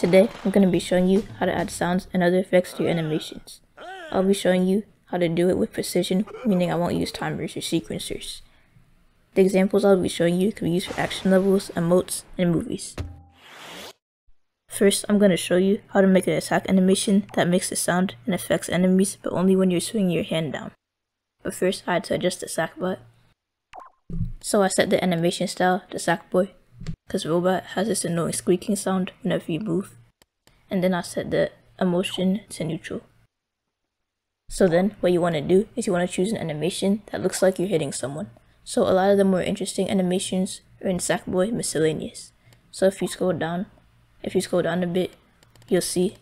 Today, I'm going to be showing you how to add sounds and other effects to your animations. I'll be showing you how to do it with precision, meaning I won't use timers or sequencers. The examples I'll be showing you can be used for action levels, emotes, and movies. First, I'm going to show you how to make an attack animation that makes a sound and affects enemies, but only when you're swinging your hand down. But first, I had to adjust the Sackboy. So I set the animation style to Sackboy, because Robot has this annoying squeaking sound whenever you move. And then I set the emotion to neutral. So then, what you want to do is you want to choose an animation that looks like you're hitting someone. So a lot of the more interesting animations are in Sackboy Miscellaneous. So if you scroll down a bit, you'll see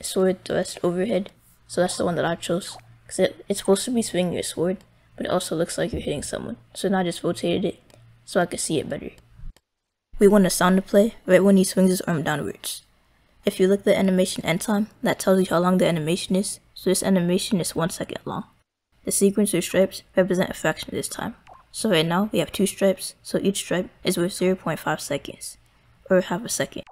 sword thrust overhead. So that's the one that I chose, because it's supposed to be swinging your sword, but it also looks like you're hitting someone. So now I just rotated it so I could see it better. We want a sound to play right when he swings his arm downwards. If you look at the animation end time, that tells you how long the animation is, so this animation is 1 second long. The sequencer stripes represent a fraction of this time. So right now we have 2 stripes, so each stripe is worth 0.5 seconds, or half a second.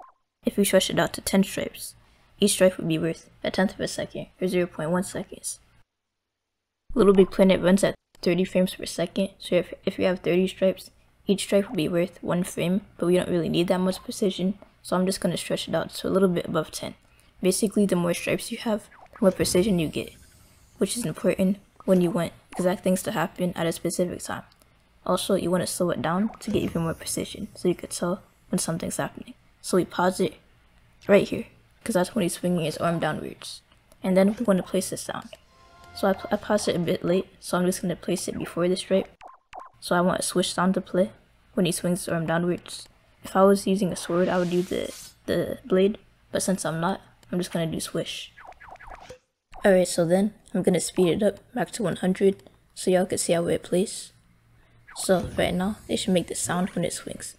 If we stretch it out to 10 stripes, each stripe would be worth 1/10 of a second, or 0.1 seconds. Little Big Planet runs at 30 frames per second, so if you have 30 stripes, each stripe will be worth 1 frame, but we don't really need that much precision, so I'm just going to stretch it out to a little bit above 10. Basically, the more stripes you have, the more precision you get, which is important when you want exact things to happen at a specific time. Also, you want to slow it down to get even more precision, so you could tell when something's happening. So we pause it right here, because that's when he's swinging his arm downwards. And then we want to place the sound. So I paused it a bit late, so I'm just going to place it before the stripe. So I want a swish sound to play when he swings his arm downwards. If I was using a sword, I would do the blade, but since I'm not, I'm just going to do swish. Alright, so then I'm going to speed it up back to 100 so y'all can see how it plays. So right now, it should make the sound when it swings.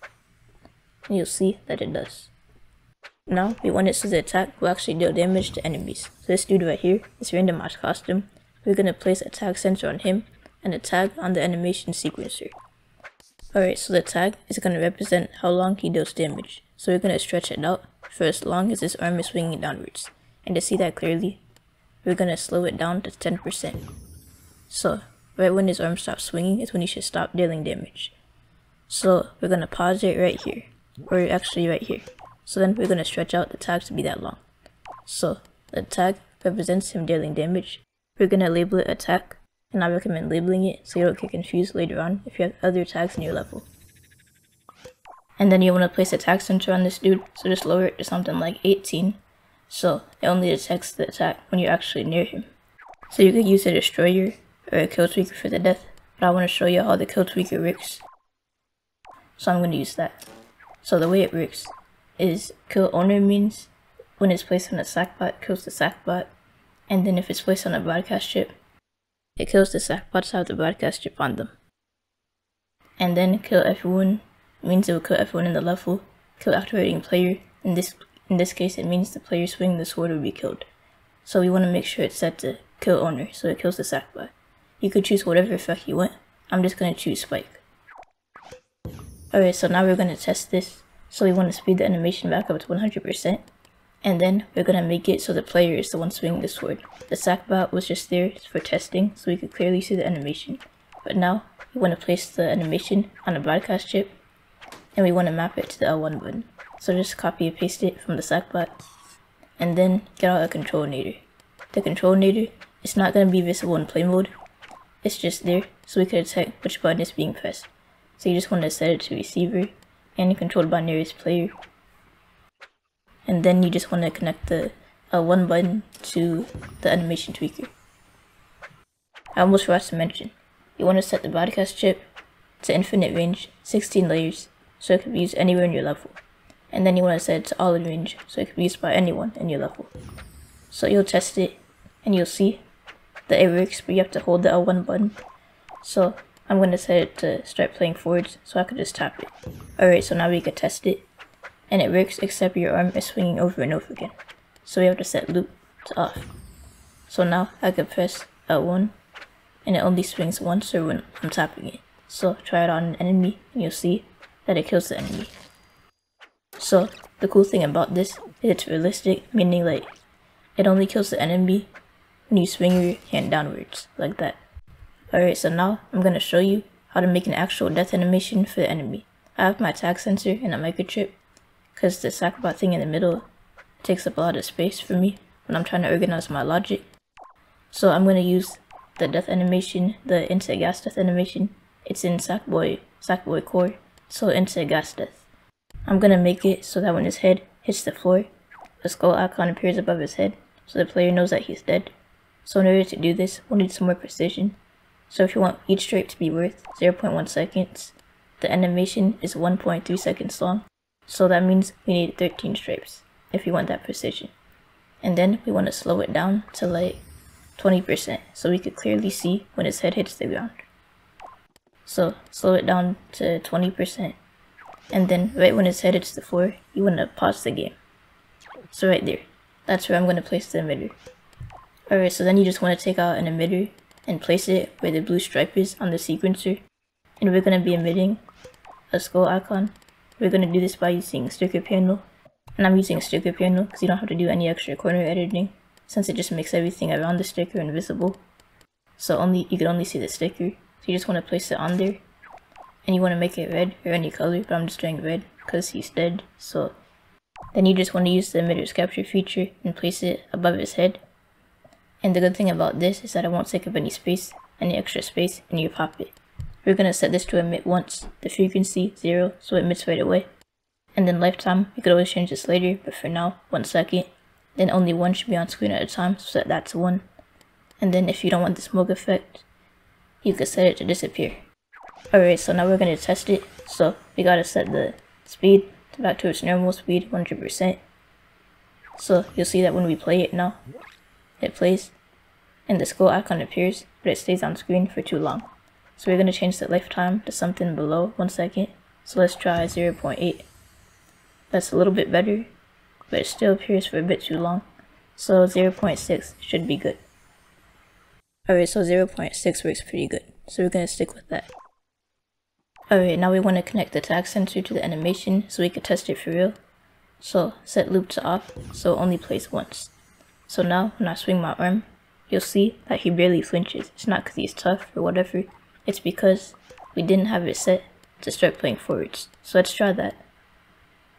And you'll see that it does. Now, we want it so the attack will actually deal damage to enemies. So this dude right here, this randomized costume, we're going to place a tag sensor on him and a tag on the animation sequencer. Alright, so the tag is going to represent how long he deals damage. So we're going to stretch it out for as long as his arm is swinging downwards. And to see that clearly, we're going to slow it down to 10%. So, right when his arm stops swinging is when he should stop dealing damage. So we're going to pause it right here, or actually right here. So then we're going to stretch out the tag to be that long. So the tag represents him dealing damage. We're going to label it attack, and I recommend labeling it so you don't get confused later on if you have other tags in your level. And then you want to place a tag sensor on this dude, so just lower it to something like 18, so it only detects the attack when you're actually near him. So you could use a destroyer or a kill tweaker for the death, but I want to show you how the kill tweaker works. So I'm going to use that. So the way it works is kill owner means when it's placed on a Sackbot, it kills the Sackbot, and then if it's placed on a broadcast chip, it kills the Sackbots that have the broadcast chip on them. And then kill everyone means it will kill everyone in the level. Kill activating player, in this case it means the player swinging the sword will be killed. So we want to make sure it's set to kill owner, so it kills the Sackbot. You could choose whatever effect you want. I'm just going to choose spike. Alright, so now we're going to test this. So we want to speed the animation back up to 100%. And then we're going to make it so the player is the one swinging the sword. The Sackbot was just there for testing so we could clearly see the animation. But now we want to place the animation on a broadcast chip. And we want to map it to the L1 button. So just copy and paste it from the Sackbot. And then get out a control nader. The control nader is not going to be visible in play mode. It's just there so we can detect which button is being pressed. So you just want to set it to receiver and controlled by nearest player. And then you just want to connect the L1 button to the animation tweaker. I almost forgot to mention, you want to set the broadcast chip to infinite range, 16 layers, so it can be used anywhere in your level. And then you want to set it to all in range, so it can be used by anyone in your level. So you'll test it, and you'll see that it works, but you have to hold the L1 button. So I'm going to set it to start playing forwards, so I could just tap it. Alright, so now we can test it. And it works except your arm is swinging over and over again. So we have to set loop to off. So now I could press L1 and it only swings once or when I'm tapping it. So try it on an enemy and you'll see that it kills the enemy. So the cool thing about this is it's realistic, meaning like it only kills the enemy when you swing your hand downwards, like that. Alright, so now I'm gonna show you how to make an actual death animation for the enemy. I have my tag sensor and a microchip, because the Sackboy thing in the middle takes up a lot of space for me when I'm trying to organize my logic. So I'm gonna use the death animation, the instant gas death animation. It's in Sackboy core, so instant gas death. I'm gonna make it so that when his head hits the floor, a skull icon appears above his head, so the player knows that he's dead. So in order to do this, we'll need some more precision. So if you want each stripe to be worth 0.1 seconds, the animation is 1.3 seconds long. So that means we need 13 stripes if you want that precision. And then we want to slow it down to like 20% so we could clearly see when his head hits the ground. So slow it down to 20%. And then right when his head hits the floor, you want to pause the game. So right there, that's where I'm going to place the emitter. Alright, so then you just want to take out an emitter and place it where the blue stripe is on the sequencer. And we're going to be emitting a skull icon. We're going to do this by using sticker panel. And I'm using sticker panel because you don't have to do any extra corner editing, since it just makes everything around the sticker invisible. So you can only see the sticker. So you just want to place it on there. And you want to make it red or any color, but I'm just doing red because he's dead. So then you just want to use the emitter's capture feature and place it above his head. And the good thing about this is that it won't take up any extra space in your pocket. We're going to set this to emit once, the frequency 0, so it emits right away. And then lifetime, you could always change this later, but for now, 1 second. Then only one should be on screen at a time, so set that to 1. And then if you don't want the smoke effect, you could set it to disappear. Alright, so now we're going to test it. So we gotta set the speed back to its normal speed, 100%. So you'll see that when we play it now, it plays, and the skull icon appears, but it stays on screen for too long. So we're going to change the lifetime to something below 1 second. So let's try 0.8. That's a little bit better, but it still appears for a bit too long. So 0.6 should be good. Alright, so 0.6 works pretty good. So we're going to stick with that. Alright, now we want to connect the tag sensor to the animation so we can test it for real. So set loop to off, so it only plays once. So now when I swing my arm, you'll see that he barely flinches. It's not because he's tough or whatever, it's because we didn't have it set to start playing forwards. So let's try that.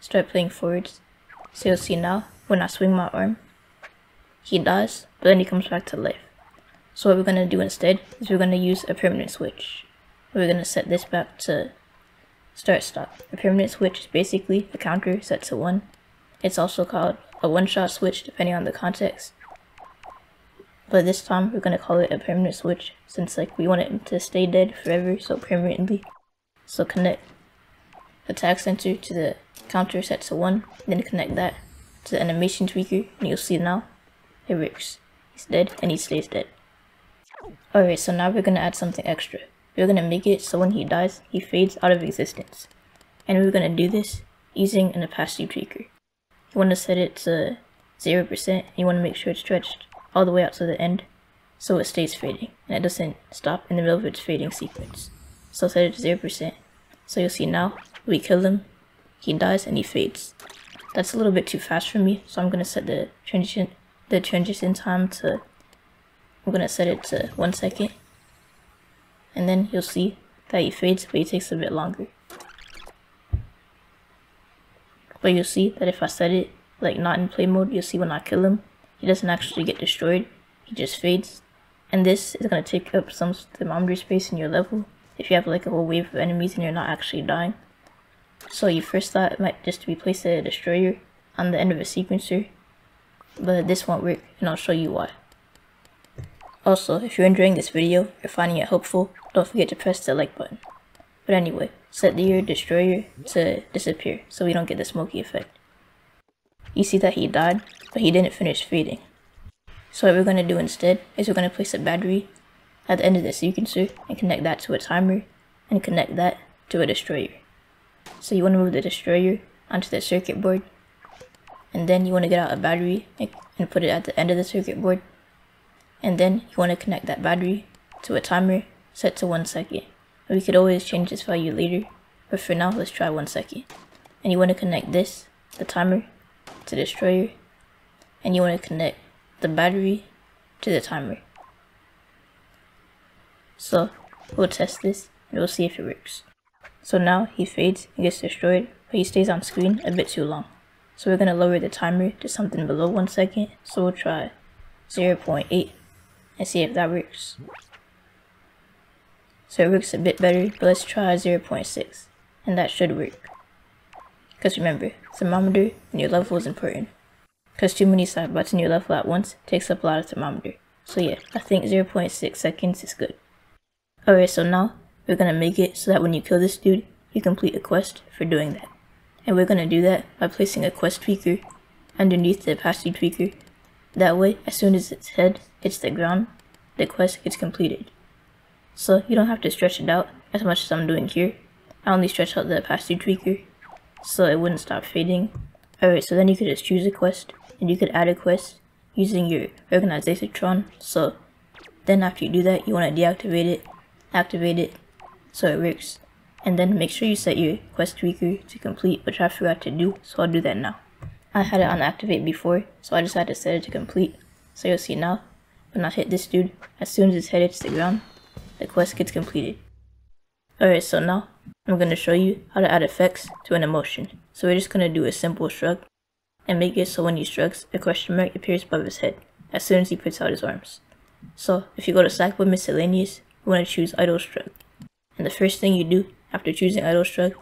Start playing forwards. So you'll see now, when I swing my arm, he dies, but then he comes back to life. So what we're going to do instead is we're going to use a permanent switch. We're going to set this back to start-stop. A permanent switch is basically a counter set to 1. It's also called a one-shot switch depending on the context. But this time we're going to call it a permanent switch since we want it to stay dead forever, so permanently. So connect the tag sensor to the counter set to 1, then connect that to the animation tweaker, and you'll see now it works. He's dead and he stays dead. Alright, so now we're going to add something extra. We're going to make it so when he dies, he fades out of existence. And we're going to do this using an opacity tweaker. You want to set it to 0%, and you want to make sure it's stretched all the way out to the end so it stays fading and it doesn't stop in the middle of its fading sequence. So set it to 0%. So you'll see now, we kill him, he dies and he fades. That's a little bit too fast for me, so I'm going to set the transition time to, I'm going to set it to 1 second. And then you'll see that he fades, but he takes a bit longer. But you'll see that if I set it not in play mode, you'll see when I kill him, he doesn't actually get destroyed, he just fades. And this is going to take up some thermometer space in your level if you have a whole wave of enemies and you're not actually dying. So you first thought it might just be placed a destroyer on the end of a sequencer, but this won't work, and I'll show you why. Also, if you're enjoying this video or finding it helpful, don't forget to press the like button. But anyway, set your destroyer to disappear so we don't get the smoky effect. You see that he died, but he didn't finish fading. So what we're going to do instead is we're going to place a battery at the end of the sequencer and connect that to a timer and connect that to a destroyer. So you want to move the destroyer onto the circuit board, and then you want to get out a battery and put it at the end of the circuit board. And then you want to connect that battery to a timer set to 1 second. We could always change this value later, but for now let's try 1 second. And you want to connect this, the timer, to destroyer, and you want to connect the battery to the timer. So we'll test this and we'll see if it works. So now he fades and gets destroyed, but he stays on screen a bit too long. So we're going to lower the timer to something below 1 second. So we'll try 0.8 and see if that works. So it works a bit better, but let's try 0.6 and that should work. Because remember, thermometer in your level is important. Because too many Sackbots in your level at once takes up a lot of thermometer. So yeah, I think 0.6 seconds is good. Alright, so now we're going to make it so that when you kill this dude, you complete a quest for doing that. And we're going to do that by placing a quest tweaker underneath the opacity tweaker. That way, as soon as its head hits the ground, the quest gets completed. So you don't have to stretch it out as much as I'm doing here. I only stretch out the opacity tweaker so it wouldn't stop fading. Alright, so then you could just choose a quest, and you could add a quest using your organization. So then after you do that, you want to deactivate it, activate it, so it works. And then make sure you set your quest tweaker to complete, which I forgot to do, so I'll do that now. I had it on activate before, so I just had to set it to complete. So you'll see now, when I hit this dude, as soon as his head hits the ground, the quest gets completed. Alright, so now I'm going to show you how to add effects to an emotion. So we're just going to do a simple shrug and make it so when he shrugs, a question mark appears above his head as soon as he puts out his arms. So if you go to Sackboy miscellaneous, you want to choose idle shrug. And the first thing you do after choosing idle shrug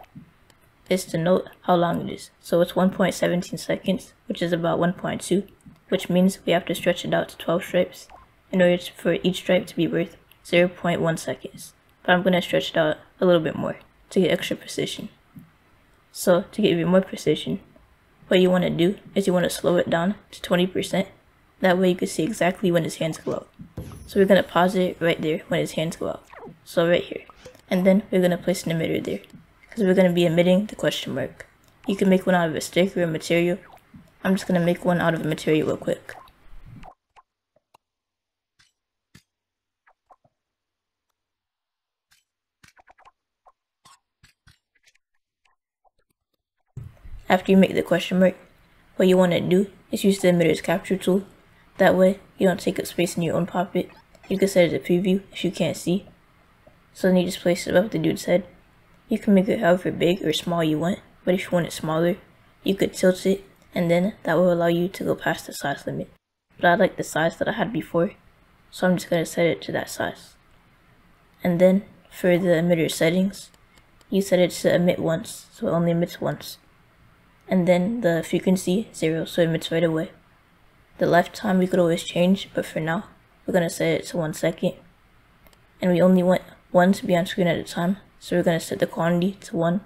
is to note how long it is. So it's 1.17 seconds, which is about 1.2, which means we have to stretch it out to 12 stripes in order for each stripe to be worth 0.1 seconds. But I'm going to stretch it out a little bit more to get extra precision. So to get even more precision, what you want to do is you want to slow it down to 20%. That way you can see exactly when his hands go out. So we're going to pause it right there when his hands go out. So right here. And then we're going to place an emitter there, because we're going to be emitting the question mark. You can make one out of a stick or a material. I'm just going to make one out of a material real quick. After you make the question mark, what you want to do is use the emitter's capture tool. That way you don't take up space in your own puppet. You can set it to preview if you can't see. So then you just place it above the dude's head. You can make it however big or small you want, but if you want it smaller, you could tilt it, and then that will allow you to go past the size limit. But I like the size that I had before, so I'm just going to set it to that size. And then for the emitter settings, you set it to emit once, so it only emits once. And then the frequency 0, so it emits right away. The lifetime we could always change, but for now we're going to set it to 1 second. And we only want one to be on screen at a time, so we're going to set the quantity to 1.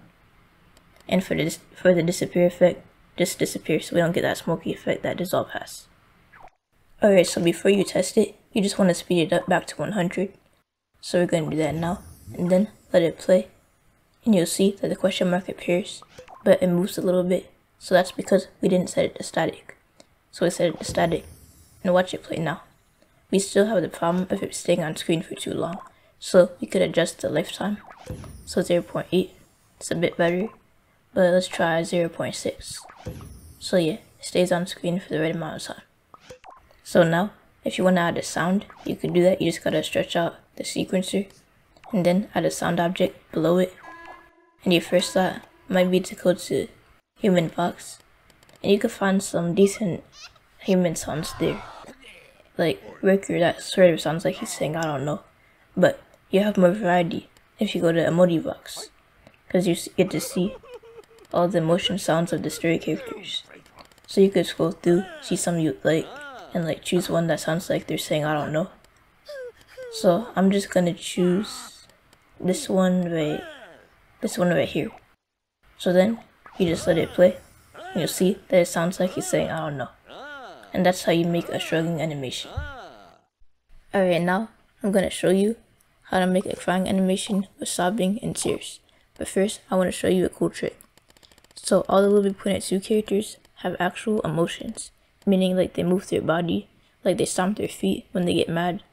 And for the disappear effect, just disappear so we don't get that smoky effect that dissolve has. Alright, so before you test it, you just want to speed it up back to 100. So we're going to do that now, and then let it play. And you'll see that the question mark appears, but it moves a little bit, so that's because we didn't set it to static. So we set it to static, and watch it play now. We still have the problem of it staying on screen for too long, so we could adjust the lifetime. So 0.8, it's a bit better, but let's try 0.6. So yeah, it stays on screen for the right amount of time. So now, if you want to add a sound, you can do that. You just gotta stretch out the sequencer, and then add a sound object below it. And your first thought might be to go to human box, and you can find some decent human sounds there. Like Ricker, that sort of sounds like he's saying I don't know. But you have more variety if you go to emoji box, because you get to see all the emotion sounds of the story characters. So you could scroll through, see some you like, and like choose one that sounds like they're saying I don't know. So I'm just gonna choose this one right here. So then you just let it play, and you'll see that it sounds like he's saying I don't know. And that's how you make a shrugging animation. Alright, now I'm gonna show you how to make a crying animation with sobbing and tears. But first, I want to show you a cool trick. So all the LBP3 characters have actual emotions, meaning like they move their body, like they stomp their feet when they get mad,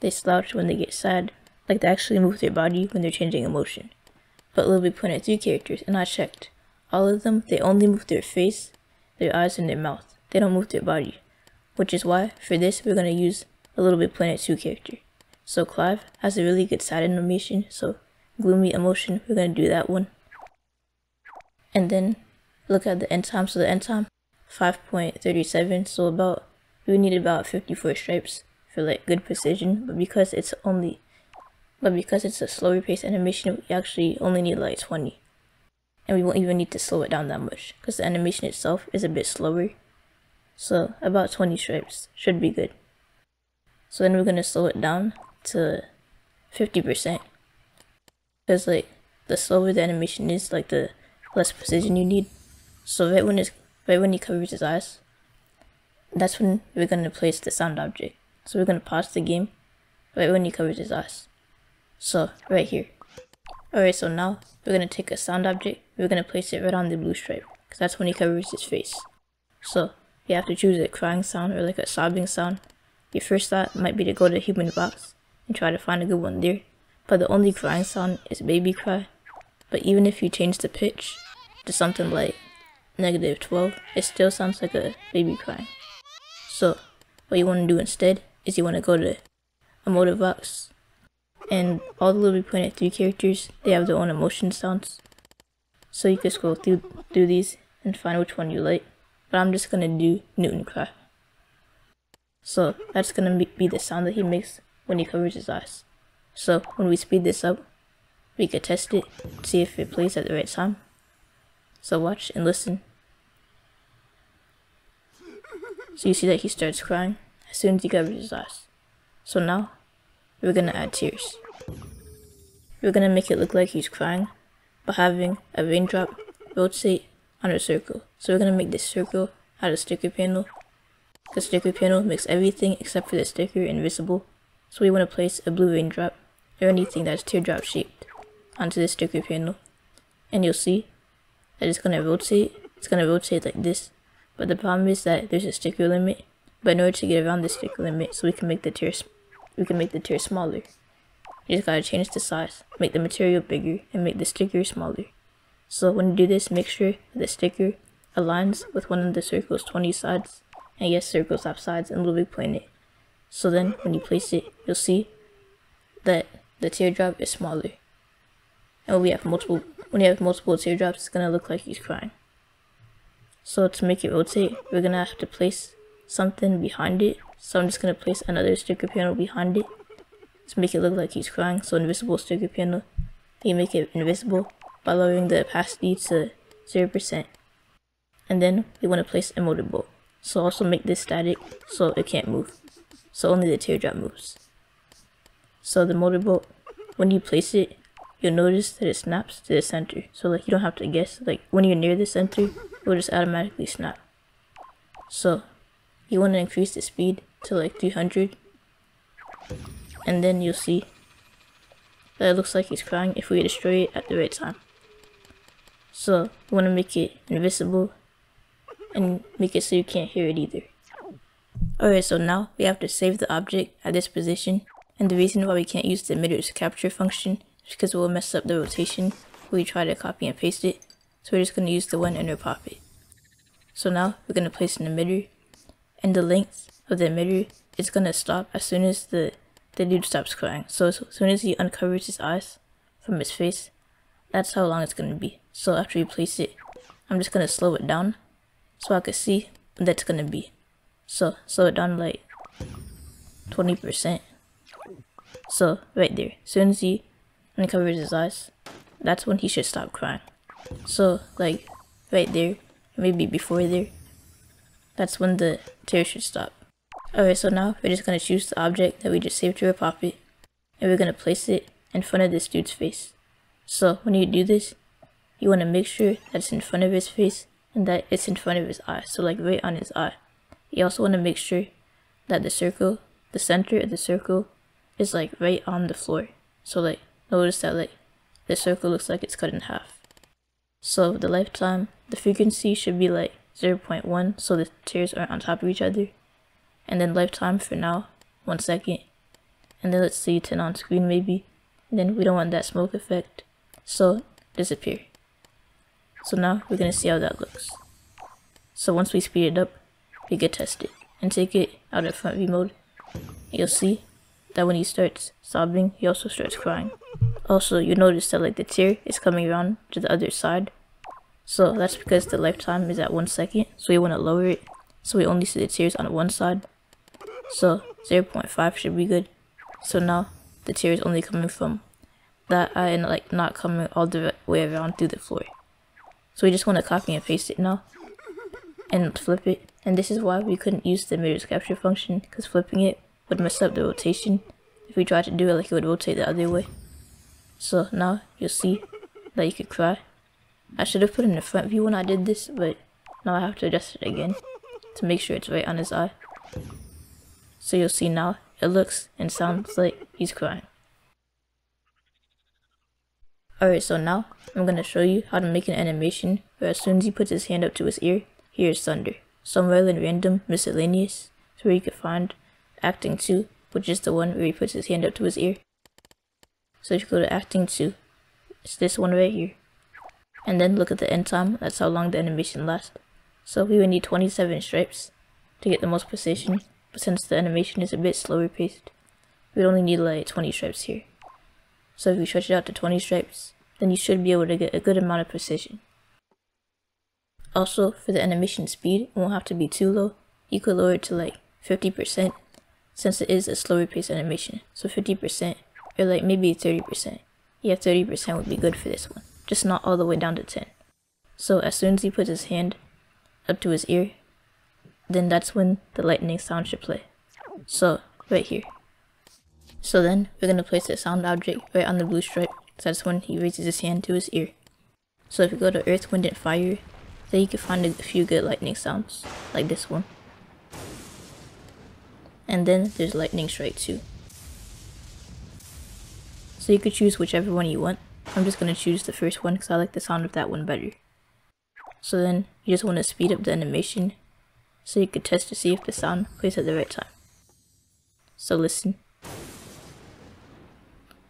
they slouch when they get sad, like they actually move their body when they're changing emotion. But LBP3 characters, and I checked, all of them, they only move their face, their eyes and their mouth. They don't move their body. Which is why, for this, we're going to use a LBP Planet 2 character. So Clive has a really good side animation, so gloomy emotion, we're going to do that one. And then look at the end time. So the end time, 5.37, so we need about 54 stripes for like good precision, but because it's a slower pace animation, we actually only need like 20. And we won't even need to slow it down that much, because the animation itself is a bit slower. So about 20 stripes should be good. So then we're going to slow it down to 50%. Because like, the slower the animation is, like the less precision you need. So right when he covers his eyes, that's when we're going to place the sound object. So we're going to pause the game right when he covers his eyes. So right here. Alright, so now we're going to take a sound object, we're going to place it right on the blue stripe, because that's when he covers his face. So you have to choose a crying sound or like a sobbing sound. Your first thought might be to go to human box and try to find a good one there, but the only crying sound is baby cry. But even if you change the pitch to something like -12, it still sounds like a baby crying. So what you want to do instead is you want to go to emotive box, and all the LBP Planet 3 characters, they have their own emotion sounds. So you can scroll through these and find which one you like, but I'm just going to do Newton cry. So that's going to be the sound that he makes when he covers his eyes. So when we speed this up, we could test it, see if it plays at the right time. So watch and listen. So you see that he starts crying as soon as he covers his eyes. So now, we're going to add tears. We're going to make it look like he's crying by having a raindrop rotate on a circle. So we're going to make this circle out of sticker panel. The sticker panel makes everything except for the sticker invisible. So we want to place a blue raindrop or anything that's teardrop shaped onto the sticker panel. And you'll see that it's going to rotate. It's going to rotate like this. But the problem is that there's a sticker limit. But in order to get around the sticker limit, so we can make the tear smaller, you just gotta change the size, make the material bigger, and make the sticker smaller. So when you do this, make sure that the sticker aligns with one of the circle's 20 sides, and yes, circles have sides and LBP Planet. So then when you place it, you'll see that the teardrop is smaller. And when you have multiple teardrops, it's gonna look like he's crying. So to make it rotate, we're gonna have to place something behind it. So I'm just gonna place another sticker panel behind it to make it look like he's crying. So invisible sticker panel, you make it invisible by lowering the opacity to 0%. And then we want to place a motorboat. So also make this static so it can't move. So only the teardrop moves. So the motorboat, when you place it, you'll notice that it snaps to the center. So like you don't have to guess, like when you're near the center, it will just automatically snap. So you want to increase the speed to like 300, and then you'll see that it looks like he's crying if we destroy it at the right time. So you want to make it invisible and make it so you can't hear it either. Alright, so now we have to save the object at this position, and the reason why we can't use the emitters capture function is because it will mess up the rotation when we try to copy and paste it. So we're just going to use the one inner pop-it. So now we're going to place an emitter, and the length of the emitter is going to stop as soon as the dude stops crying. So as soon as he uncovers his eyes from his face, that's how long it's going to be. So after you place it, I'm just going to slow it down so I can see what that's going to be. So slow it down like 20%. So right there, as soon as he uncovers his eyes, that's when he should stop crying. So like right there, maybe before there, that's when the tear should stop. Alright, so now we're just going to choose the object that we just saved to our pop-it, and we're going to place it in front of this dude's face. So when you do this, you want to make sure that it's in front of his face and that it's in front of his eye, so like right on his eye. You also want to make sure that the center of the circle is like right on the floor. So like notice that like the circle looks like it's cut in half. So the lifetime, the frequency should be like 0.1 so the tears aren't on top of each other. And then lifetime for now, 1 second. And then let's see 10 on screen maybe. And then we don't want that smoke effect, so disappear. So now we're gonna see how that looks. So once we speed it up, we can test it and take it out of front view mode. You'll see that when he starts sobbing, he also starts crying. Also, you notice that like the tear is coming around to the other side. So that's because the lifetime is at 1 second, so we want to lower it so we only see the tears on one side. So 0.5 should be good. So now the tear is only coming from that eye and like not coming all the way around through the floor. So we just want to copy and paste it now and flip it. And this is why we couldn't use the mirror's capture function, because flipping it would mess up the rotation if we tried to do it like it would rotate the other way. So now you'll see that you could cry. I should have put in the front view when I did this, but now I have to adjust it again to make sure it's right on his eye. So you'll see now it looks and sounds like he's crying. Alright, so now I'm going to show you how to make an animation where as soon as he puts his hand up to his ear, he hears thunder. So I'm rolling random miscellaneous, so where you can find acting 2, which is the one where he puts his hand up to his ear. So if you go to acting 2, it's this one right here. And then look at the end time, that's how long the animation lasts. So we would need 27 stripes to get the most precision, but since the animation is a bit slower paced, we'd only need like 20 stripes here. So if you stretch it out to 20 stripes, then you should be able to get a good amount of precision. Also, for the animation speed, it won't have to be too low. You could lower it to like 50% since it is a slower paced animation. So 50% or like maybe 30%. Yeah, 30% would be good for this one, just not all the way down to 10. So as soon as he puts his hand up to his ear, then that's when the lightning sound should play. So right here. So then we're going to place the sound object right on the blue stripe, so that's when he raises his hand to his ear. So if you go to Earth, Wind, and Fire, then you can find a few good lightning sounds, like this one. And then there's lightning strike too. So you could choose whichever one you want. I'm just going to choose the first one because I like the sound of that one better. So then you just want to speed up the animation so you could test to see if the sound plays at the right time. So listen.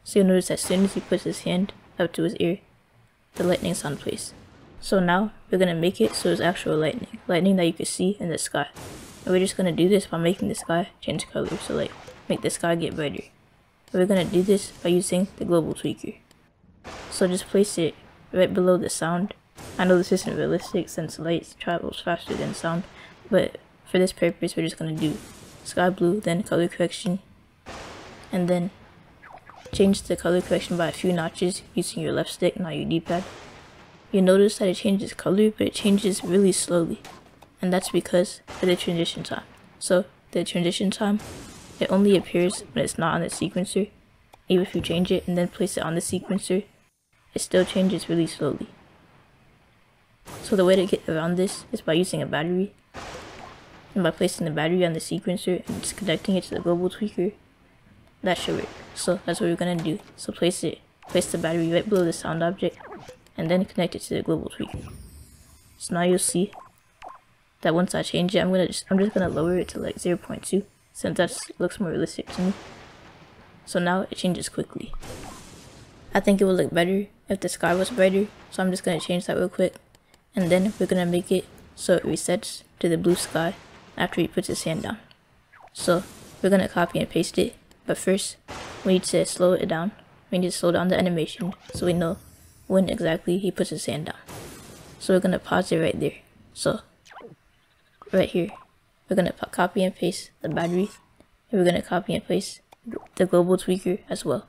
So you'll notice as soon as he puts his hand up to his ear, the lightning sound plays. So now we're going to make it so it's actual lightning that you can see in the sky. And we're just going to do this by making the sky change color, so like make the sky get brighter. And we're going to do this by using the global tweaker. So just place it right below the sound. I know this isn't realistic since light travels faster than sound, but for this purpose we're just going to do sky blue, then color correction, and then change the color correction by a few notches using your left stick, not your D-pad. You notice that it changes color, but it changes really slowly, and that's because of the transition time. So the transition time, it only appears when it's not on the sequencer. Even if you change it and then place it on the sequencer, it still changes really slowly. So the way to get around this is by using a battery, and by placing the battery on the sequencer and just connecting it to the global tweaker. That should work. So that's what we're gonna do. So place the battery right below the sound object and then connect it to the global tweaker. So now you'll see that once I change it, I'm just gonna lower it to like 0.2 since that looks more realistic to me. So now it changes quickly. I think it would look better if the sky was brighter, so I'm just gonna change that real quick, and then we're gonna make it so it resets to the blue sky after he puts his hand down. So we're gonna copy and paste it. But first, we need to slow it down. We need to slow down the animation so we know when exactly he puts his hand down. So we're going to pause it right there. So, right here, we're going to copy and paste the battery. And we're going to copy and paste the global tweaker as well.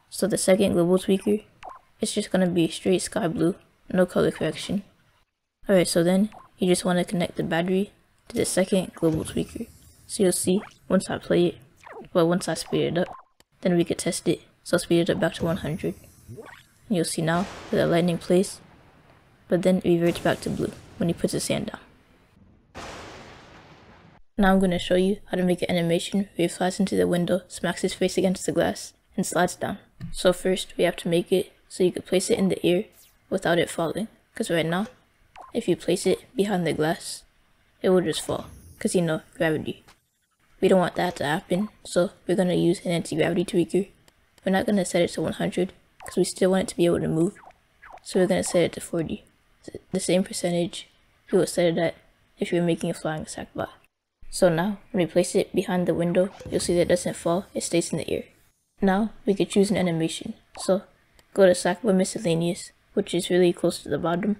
So the second global tweaker, it's just going to be straight sky blue, no color correction. Alright, so then you just want to connect the battery to the second global tweaker. So you'll see once I play it, well, once I speed it up, then we could test it. So speed it up back to 100. And you'll see now that the lightning plays, but then it reverts back to blue when he puts his hand down. Now I'm going to show you how to make an animation where he flies into the window, smacks his face against the glass, and slides down. So first we have to make it so you can place it in the ear without it falling. Because right now, if you place it behind the glass, it will just fall. Because you know, gravity. We don't want that to happen, so we're going to use an anti-gravity tweaker. We're not going to set it to 100 because we still want it to be able to move, so we're going to set it to 40. The same percentage we will set it at if you're making a flying Sackboy. So now, when we place it behind the window, you'll see that it doesn't fall, it stays in the air. Now, we could choose an animation. So, go to Sackboy Miscellaneous, which is really close to the bottom.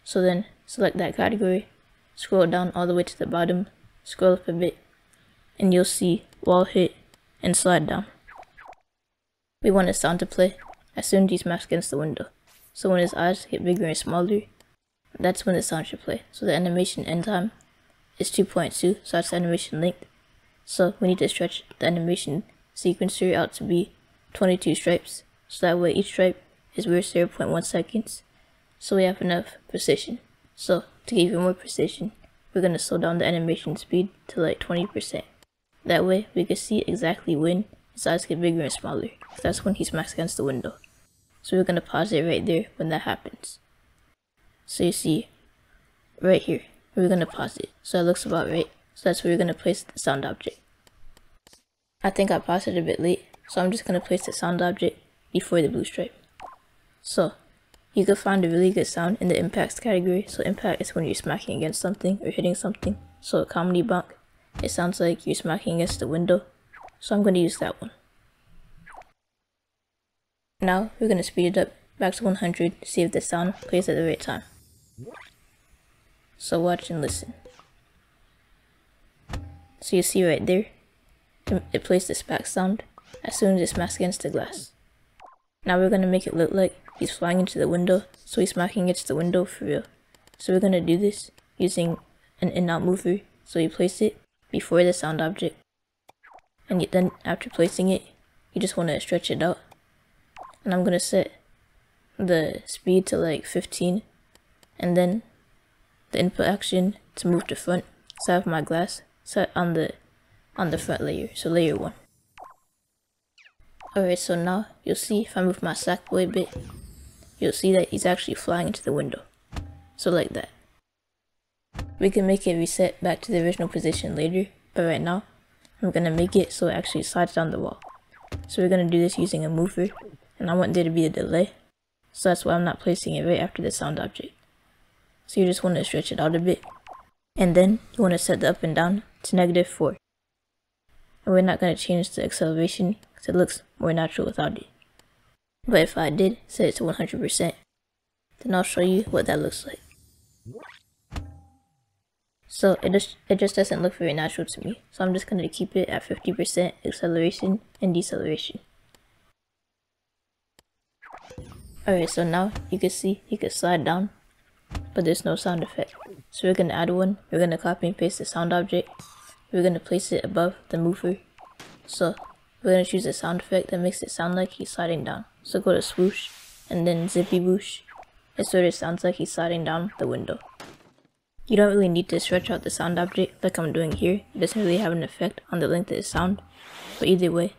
So then, select that category, scroll down all the way to the bottom, scroll up a bit, and you'll see wall hit and slide down. We want his sound to play as soon as he smacks against the window. So when his eyes get bigger and smaller, that's when the sound should play. So the animation end time is 2.2, so that's the animation length. So we need to stretch the animation sequencer out to be 22 stripes, so that way each stripe is worth 0.1 seconds, so we have enough precision. So to give you more precision, we're going to slow down the animation speed to like 20%. That way we can see exactly when his eyes get bigger and smaller. That's when he smacks against the window. So we're going to pause it right there when that happens. So you see, right here, we're going to pause it. So that looks about right. So that's where we're going to place the sound object. I think I paused it a bit late, so I'm just going to place the sound object before the blue stripe. So, you can find a really good sound in the impacts category. So impact is when you're smacking against something or hitting something. So a comedy bonk, it sounds like you're smacking against the window. So I'm going to use that one. Now we're going to speed it up back to 100 to see if the sound plays at the right time. So watch and listen. So you see right there, it plays the smack sound as soon as it smacks against the glass. Now we're going to make it look like he's flying into the window, so he's smacking against the window for real. So we're going to do this using an in-out mover. So you place it before the sound object, and then after placing it, you just want to stretch it out. And I'm going to set the speed to like 15, and then the input action to move to front. So I have my glass set on the front layer, so layer 1. Alright, so now you'll see if I move my Sackboy a bit, you'll see that he's actually flying into the window. So like that. We can make it reset back to the original position later, but right now, I'm going to make it so it actually slides down the wall. So we're going to do this using a mover, and I want there to be a delay, so that's why I'm not placing it right after the sound object. So you just want to stretch it out a bit, and then you want to set the up and down to -4. And we're not going to change the acceleration because it looks more natural without it. But if I did set it to 100%, then I'll show you what that looks like. So it just doesn't look very natural to me, so I'm just going to keep it at 50% acceleration and deceleration. Alright, so now you can see he could slide down, but there's no sound effect. So we're going to add one. We're going to copy and paste the sound object. We're going to place it above the mover. So we're going to choose a sound effect that makes it sound like he's sliding down. So go to swoosh and then zippy whoosh. It sort of sounds like he's sliding down the window. You don't really need to stretch out the sound object like I'm doing here. It doesn't really have an effect on the length of the sound. But either way,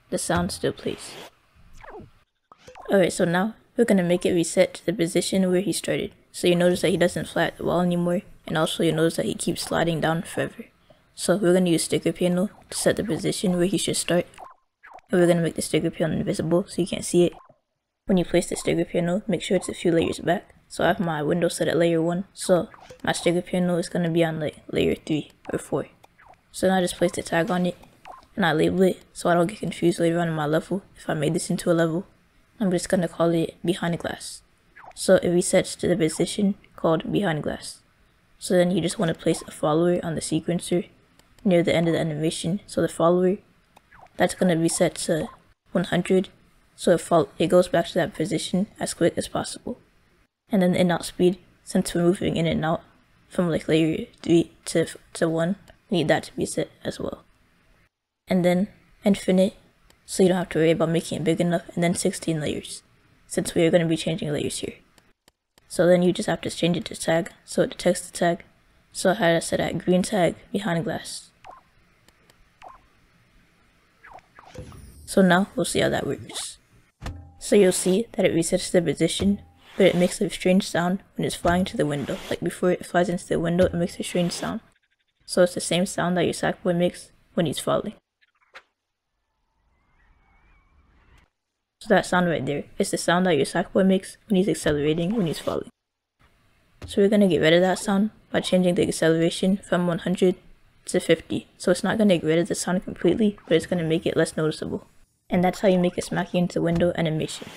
the sound still plays. Alright, so now we're going to make it reset to the position where he started. So you notice that he doesn't fly at the wall anymore, and also you notice that he keeps sliding down forever. So we're going to use sticker panel to set the position where he should start. And we're going to make the sticker panel invisible so you can't see it. When you place the sticker panel, make sure it's a few layers back. So I have my window set at layer 1, so my sticker panel is going to be on like layer 3 or 4. So now I just place the tag on it, and I label it so I don't get confused later on in my level if I made this into a level. I'm just going to call it behind glass. So it resets to the position called behind glass. So then you just want to place a follower on the sequencer near the end of the animation. So the follower, that's going to be set to 100, so it goes back to that position as quick as possible. And then the in-out speed, since we're moving in and out from like layer 3 to 1, we need that to be set as well. And then infinite, so you don't have to worry about making it big enough, and then 16 layers, since we are going to be changing layers here. So then you just have to change it to tag, so it detects the tag. So I had it set at green tag behind glass. So now we'll see how that works. So you'll see that it resets the position, but it makes a strange sound when it's flying to the window. Like before it flies into the window, it makes a strange sound. So it's the same sound that your Sackboy makes when he's falling. So that sound right there is the sound that your Sackboy makes when he's accelerating when he's falling. So we're going to get rid of that sound by changing the acceleration from 100 to 50. So it's not going to get rid of the sound completely, but it's going to make it less noticeable. And that's how you make a smacking into window animation.